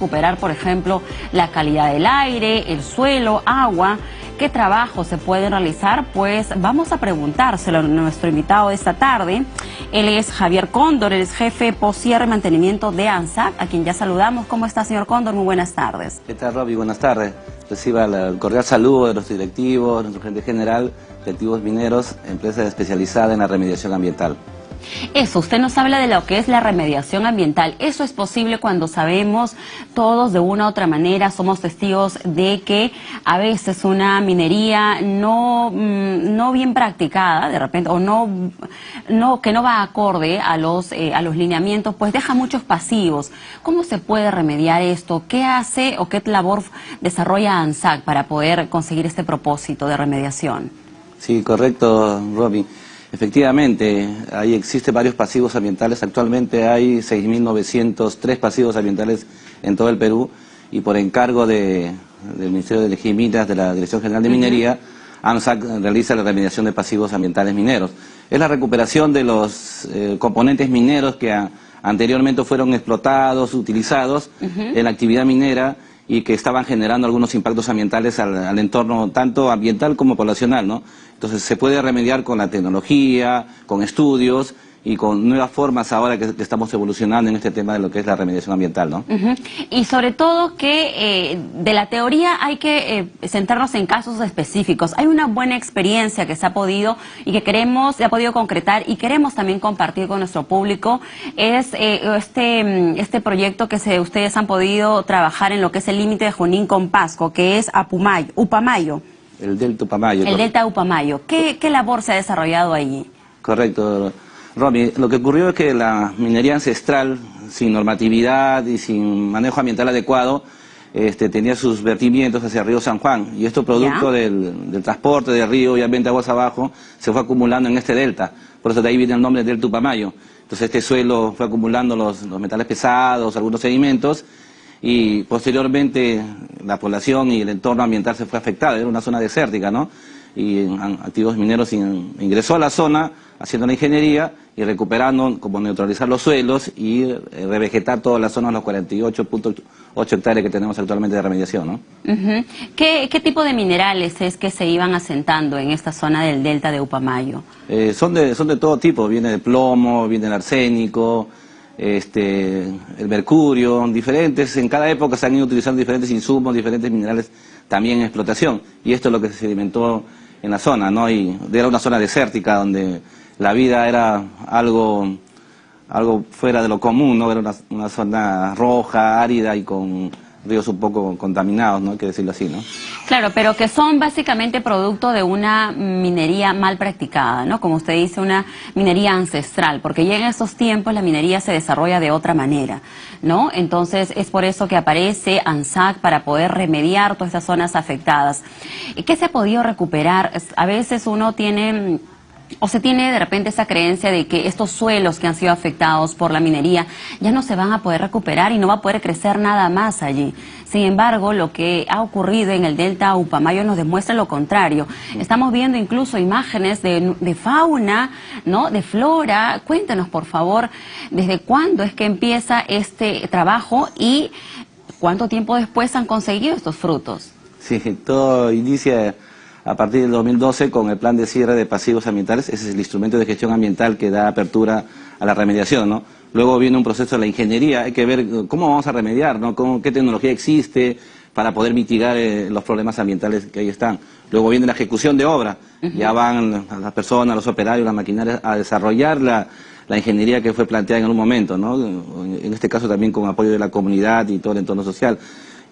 recuperar, por ejemplo, la calidad del aire, el suelo, agua. ¿Qué trabajo se puede realizar? Pues vamos a preguntárselo a nuestro invitado de esta tarde. Él es Javier Cóndor, él es jefe post-cierre y mantenimiento de ANSAC, a quien ya saludamos. ¿Cómo está, señor Cóndor? Muy buenas tardes. ¿Qué tal, Roby? Buenas tardes. Reciba el cordial saludo de nuestros directivos, nuestro gerente general, directivos mineros, empresa especializada en la remediación ambiental. Eso, usted nos habla de lo que es la remediación ambiental. Eso es posible cuando sabemos todos de una u otra manera, somos testigos de que a veces una minería no bien practicada, de repente, o que no va acorde a los lineamientos, pues deja muchos pasivos. ¿Cómo se puede remediar esto? ¿Qué hace o qué labor desarrolla ANSAC para poder conseguir este propósito de remediación? Sí, correcto, Roby. Efectivamente, ahí existen varios pasivos ambientales. Actualmente hay 6.903 pasivos ambientales en todo el Perú, y por encargo del Ministerio de Energía y Minas, de la Dirección General de Minería, ANSAC realiza la remediación de pasivos ambientales mineros. Es la recuperación de los componentes mineros que anteriormente fueron explotados, utilizados en la actividad minera, y que estaban generando algunos impactos ambientales al entorno, tanto ambiental como poblacional, ¿no? Entonces se puede remediar con la tecnología, con estudios y con nuevas formas ahora que estamos evolucionando en este tema de lo que es la remediación ambiental, ¿no? Y sobre todo que de la teoría hay que centrarnos en casos específicos. Hay una buena experiencia que se ha podido y que se ha podido concretar y queremos también compartir con nuestro público. Es este proyecto que ustedes han podido trabajar en lo que es el límite de Junín con Pasco, que es Upamayo. El Delta Upamayo. El Delta Upamayo. ¿Qué labor se ha desarrollado allí? Correcto, Romy. Lo que ocurrió es que la minería ancestral, sin normatividad y sin manejo ambiental adecuado, tenía sus vertimientos hacia el río San Juan, y esto producto del transporte del río, obviamente aguas abajo, se fue acumulando en este delta. Por eso de ahí viene el nombre del Delta Upamayo. Entonces este suelo fue acumulando los metales pesados, algunos sedimentos, y posteriormente la población y el entorno ambiental se fue afectado. Era una zona desértica, ¿no? Y activos mineros ingresó a la zona haciendo la ingeniería y recuperando, como neutralizar los suelos y revegetar toda la zona, los 48.8 hectáreas que tenemos actualmente de remediación, ¿no? ¿Qué tipo de minerales es que se iban asentando en esta zona del delta de Upamayo? Son de todo tipo. Viene el plomo, viene el arsénico, el mercurio, diferentes. En cada época se han ido utilizando diferentes insumos, diferentes minerales también en explotación, y esto es lo que se sedimentó en la zona, ¿no? Y era una zona desértica donde la vida era algo fuera de lo común, ¿no? Era una zona roja, árida y con ríos un poco contaminados, ¿no? Hay que decirlo así, ¿no? Claro, pero que son básicamente producto de una minería mal practicada, ¿no? Como usted dice, una minería ancestral, porque ya en estos tiempos la minería se desarrolla de otra manera, ¿no? Entonces es por eso que aparece ANSAC para poder remediar todas estas zonas afectadas. ¿Qué se ha podido recuperar? A veces uno tiene o se tiene de repente esa creencia de que estos suelos que han sido afectados por la minería ya no se van a poder recuperar y no va a poder crecer nada más allí. Sin embargo, lo que ha ocurrido en el Delta Upamayo nos demuestra lo contrario. Estamos viendo incluso imágenes de fauna, ¿no? De flora. Cuéntenos, por favor, ¿desde cuándo es que empieza este trabajo y cuánto tiempo después han conseguido estos frutos? Sí, todo inicia a partir del 2012 con el plan de cierre de pasivos ambientales. Ese es el instrumento de gestión ambiental que da apertura a la remediación, ¿no? Luego viene un proceso de la ingeniería. Hay que ver cómo vamos a remediar, ¿no? ¿Qué tecnología existe para poder mitigar los problemas ambientales que ahí están? Luego viene la ejecución de obra. Ya van las personas, los operarios, las maquinarias a desarrollar la ingeniería que fue planteada en un momento, ¿no? En este caso también con apoyo de la comunidad y todo el entorno social.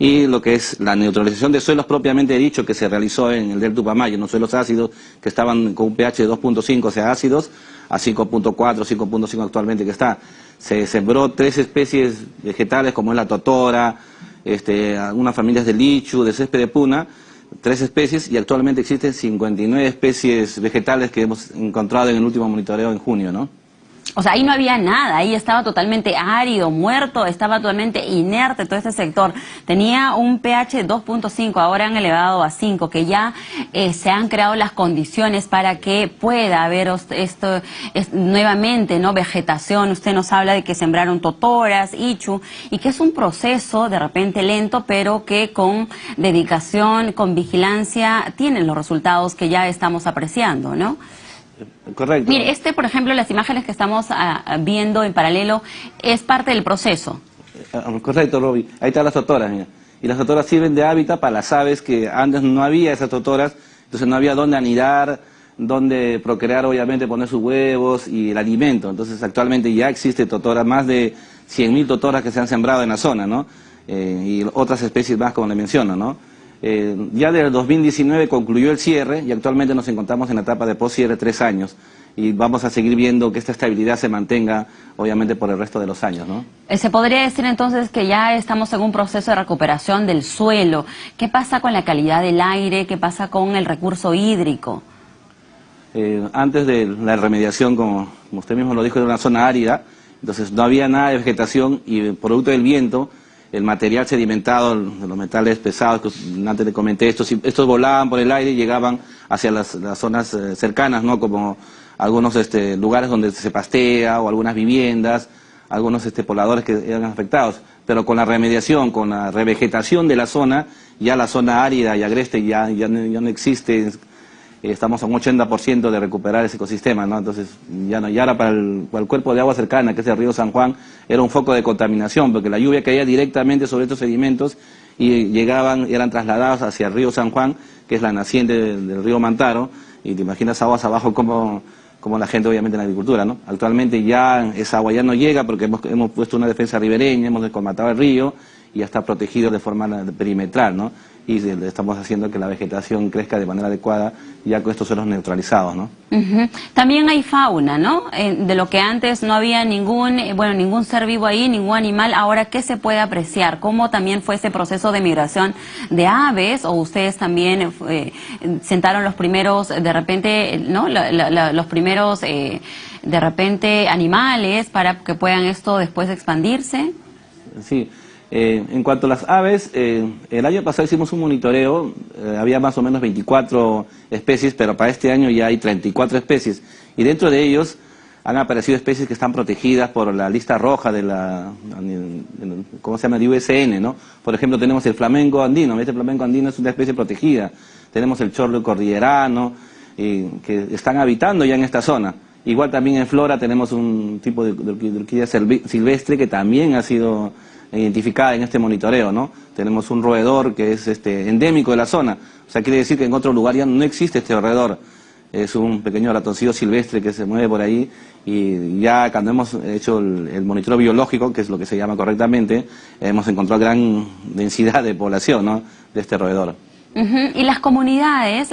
Y lo que es la neutralización de suelos propiamente dicho, que se realizó en el Delta Upamayo, unos suelos ácidos que estaban con un pH de 2.5, o sea, ácidos, a 5.4, 5.5 actualmente que está. Se sembró 3 especies vegetales, como es la totora, algunas familias de lichu, de césped de puna, 3 especies, y actualmente existen 59 especies vegetales que hemos encontrado en el último monitoreo en junio, ¿no? O sea, ahí no había nada, ahí estaba totalmente árido, muerto, estaba totalmente inerte todo este sector. Tenía un pH 2.5, ahora han elevado a 5, que ya se han creado las condiciones para que pueda haber esto nuevamente, ¿no? Vegetación. Usted nos habla de que sembraron totoras, ichu, y que es un proceso de repente lento, pero que con dedicación, con vigilancia, tienen los resultados que ya estamos apreciando, ¿no? Correcto. Mire, por ejemplo, las imágenes que estamos viendo en paralelo es parte del proceso. Correcto, Roby. Ahí están las totoras, mira. Y las totoras sirven de hábitat para las aves que antes no había esas totoras, entonces no había dónde anidar, dónde procrear, obviamente, poner sus huevos y el alimento. Entonces actualmente ya existe totoras, más de 100.000 totoras que se han sembrado en la zona, ¿no? Y otras especies más, como le menciono, ¿no? Ya desde el 2019 concluyó el cierre y actualmente nos encontramos en la etapa de post-cierre 3 años y vamos a seguir viendo que esta estabilidad se mantenga obviamente por el resto de los años, ¿no? Se podría decir entonces que ya estamos en un proceso de recuperación del suelo. ¿Qué pasa con la calidad del aire? ¿Qué pasa con el recurso hídrico? Antes de la remediación, como usted mismo lo dijo, era una zona árida, entonces no había nada de vegetación y producto del viento, el material sedimentado, de los metales pesados, que antes le comenté, estos volaban por el aire y llegaban hacia las zonas cercanas, ¿no? Como algunos lugares donde se pastea o algunas viviendas, algunos pobladores que eran afectados. Pero con la remediación, con la revegetación de la zona, ya la zona árida y agreste ya no existe. Estamos a un 80% de recuperar ese ecosistema, ¿no? Entonces, ya ahora para el cuerpo de agua cercana, que es el río San Juan, era un foco de contaminación, porque la lluvia caía directamente sobre estos sedimentos y eran trasladados hacia el río San Juan, que es la naciente del río Mantaro, y te imaginas aguas abajo como la gente obviamente en la agricultura, ¿no? Actualmente ya esa agua ya no llega porque hemos puesto una defensa ribereña, hemos descolmatado el río y ya está protegido de forma perimetral, ¿no? Y estamos haciendo que la vegetación crezca de manera adecuada ya con estos suelos neutralizados, ¿no? También hay fauna, ¿no? De lo que antes no había ningún ser vivo ahí, ningún animal, ahora ¿qué se puede apreciar? ¿Cómo también fue ese proceso de migración de aves? ¿O ustedes también sentaron los primeros, de repente, ¿no? Los primeros, de repente, animales para que puedan esto después expandirse? Sí. En cuanto a las aves, el año pasado hicimos un monitoreo, había más o menos 24 especies, pero para este año ya hay 34 especies. Y dentro de ellos han aparecido especies que están protegidas por la lista roja de ¿cómo se llama? De USN, ¿no? Por ejemplo, tenemos el flamenco andino, este flamenco andino es una especie protegida. Tenemos el chorlo cordillerano, que están habitando ya en esta zona. Igual también en flora tenemos un tipo de orquídea silvestre que también ha sido identificada en este monitoreo, ¿no? Tenemos un roedor que es endémico de la zona, o sea, quiere decir que en otro lugar ya no existe este roedor, es un pequeño ratoncillo silvestre que se mueve por ahí y ya cuando hemos hecho el monitoreo biológico, que es lo que se llama correctamente, hemos encontrado gran densidad de población, ¿no? De este roedor. Y las comunidades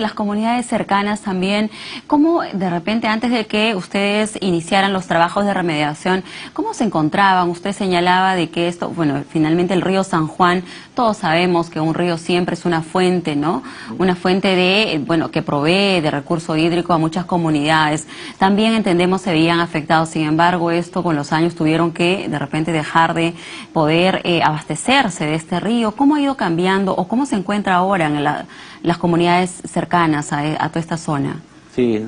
cercanas también, ¿cómo de repente antes de que ustedes iniciaran los trabajos de remediación, cómo se encontraban? Usted señalaba de que finalmente el río San Juan, todos sabemos que un río siempre es una fuente, ¿no? Una fuente que provee de recurso hídrico a muchas comunidades. También entendemos se veían afectados, sin embargo, esto con los años tuvieron que de repente dejar de poder abastecerse de este río. ¿Cómo ha ido cambiando o cómo se encuentra ahora en las comunidades cercanas a toda esta zona? Sí,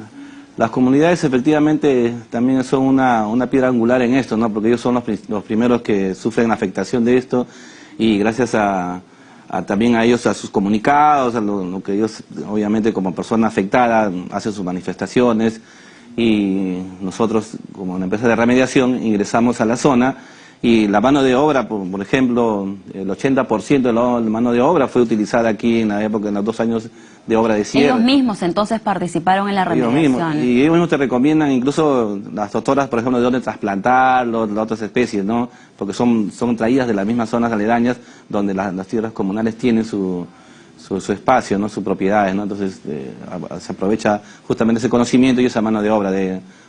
las comunidades efectivamente también son una piedra angular en esto, ¿no? Porque ellos son los primeros que sufren la afectación de esto y gracias también a ellos, a sus comunicados, a lo que ellos obviamente como persona afectada hacen sus manifestaciones y nosotros como una empresa de remediación ingresamos a la zona. Y la mano de obra, por ejemplo, el 80% de la mano de obra fue utilizada aquí en la época, en los 2 años de obra de cierre. Ellos mismos entonces participaron en la remediación. Y ellos mismos te recomiendan incluso las totoras, por ejemplo, de dónde trasplantarlos, las otras especies, ¿no? Porque son traídas de las mismas zonas aledañas donde las tierras comunales tienen su espacio, ¿no? Sus propiedades, ¿no? Entonces se aprovecha justamente ese conocimiento y esa mano de obra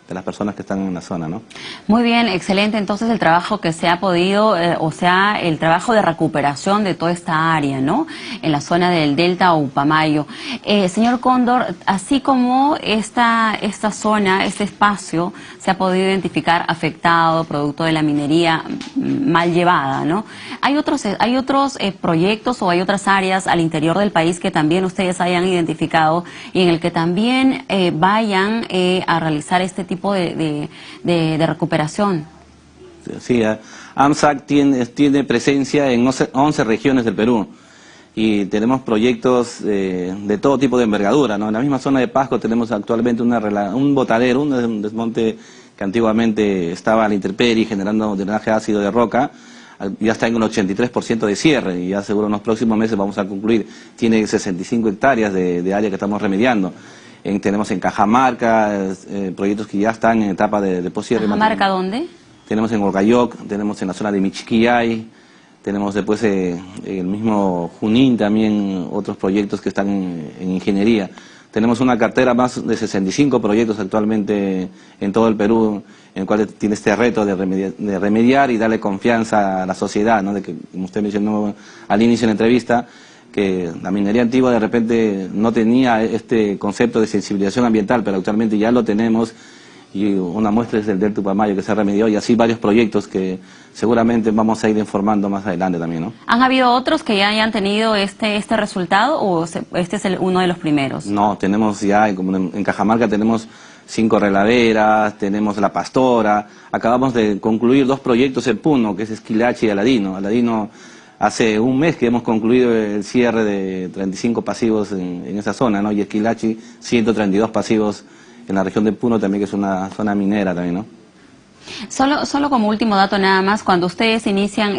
las personas que están en la zona, ¿no? Muy bien, excelente. Entonces el trabajo que se ha podido, el trabajo de recuperación de toda esta área, ¿no? En la zona del Delta Umpamayo. Señor Cóndor, así como esta zona, este espacio, se ha podido identificar afectado, producto de la minería mal llevada, ¿no? ¿Hay otros proyectos o hay otras áreas al interior del país que también ustedes hayan identificado y en el que también vayan a realizar este tipo de recuperación? Sí, AMSAC tiene presencia en 11 regiones del Perú y tenemos proyectos de todo tipo de envergadura, ¿no? En la misma zona de Pasco tenemos actualmente un botadero, un desmonte que antiguamente estaba a la intemperie generando drenaje ácido de roca. Ya está en un 83% de cierre y ya seguro en los próximos meses vamos a concluir. Tiene 65 hectáreas de área que estamos remediando. Tenemos en Cajamarca proyectos que ya están en etapa de poscierre. ¿Cajamarca dónde? Tenemos en Hualgayoc, tenemos en la zona de Michiquillay, tenemos después el mismo Junín también otros proyectos que están en ingeniería. Tenemos una cartera más de 65 proyectos actualmente en todo el Perú, en el cual tiene este reto de remediar y darle confianza a la sociedad, ¿no? De que, como usted mencionó al inicio de la entrevista, que la minería antigua de repente no tenía este concepto de sensibilización ambiental, pero actualmente ya lo tenemos y una muestra es el Delta Umpamayo que se ha remediado y así varios proyectos que seguramente vamos a ir informando más adelante también, ¿no? ¿Han habido otros que ya hayan tenido este resultado o este es uno de los primeros? No, tenemos ya, como en Cajamarca tenemos 5 relaveras, tenemos La Pastora, acabamos de concluir 2 proyectos en Puno, que es Esquilache y Aladino. Aladino, hace un mes que hemos concluido el cierre de 35 pasivos en esa zona, ¿no? Y Esquilachi, 132 pasivos en la región de Puno también, que es una zona minera también, ¿no? Solo como último dato nada más, cuando ustedes inician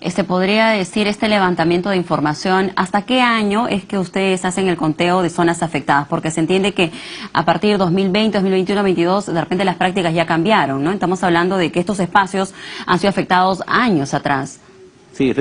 se podría decir este levantamiento de información, ¿hasta qué año es que ustedes hacen el conteo de zonas afectadas? Porque se entiende que a partir de 2020, 2021, 2022, de repente las prácticas ya cambiaron, ¿no? Estamos hablando de que estos espacios han sido afectados años atrás. Sí,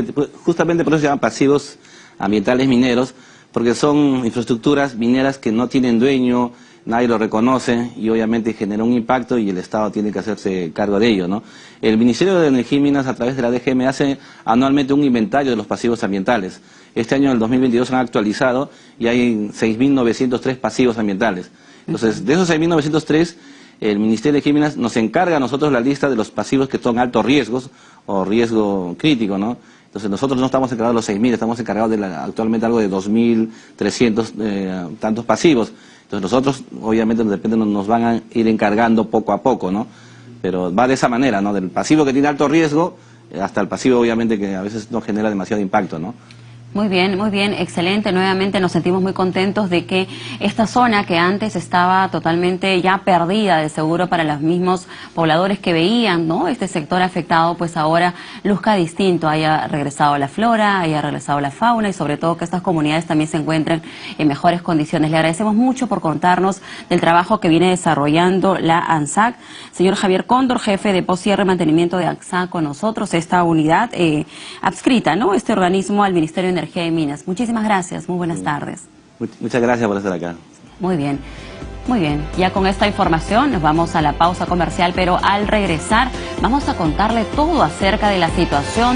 justamente por eso se llaman pasivos ambientales mineros, porque son infraestructuras mineras que no tienen dueño, nadie lo reconoce y obviamente genera un impacto y el Estado tiene que hacerse cargo de ello, ¿no? El Ministerio de Energía y Minas, a través de la DGM, hace anualmente un inventario de los pasivos ambientales. Este año, en el 2022, han actualizado y hay 6.903 pasivos ambientales. Entonces, de esos 6.903, el Ministerio de Energía y Minas nos encarga a nosotros la lista de los pasivos que son altos riesgos o riesgo crítico, ¿no? Entonces nosotros no estamos encargados de los 6.000, estamos encargados de actualmente algo de 2.300 tantos pasivos. Entonces nosotros, obviamente, de repente nos van a ir encargando poco a poco, ¿no? Pero va de esa manera, ¿no? Del pasivo que tiene alto riesgo hasta el pasivo, obviamente, que a veces no genera demasiado impacto, ¿no? Muy bien, excelente. Nuevamente nos sentimos muy contentos de que esta zona que antes estaba totalmente ya perdida de seguro para los mismos pobladores que veían, ¿no? Este sector afectado, pues ahora luzca distinto, haya regresado la flora, haya regresado la fauna y sobre todo que estas comunidades también se encuentren en mejores condiciones. Le agradecemos mucho por contarnos del trabajo que viene desarrollando la ANSAC. Señor Javier Cóndor, jefe de poscierre y mantenimiento de ANSAC con nosotros, esta unidad adscrita, ¿no? Este organismo al Ministerio de Energía y Minas. Muchísimas gracias, muy buenas tardes. Muchas gracias por estar acá. Muy bien. Ya con esta información nos vamos a la pausa comercial, pero al regresar vamos a contarle todo acerca de la situación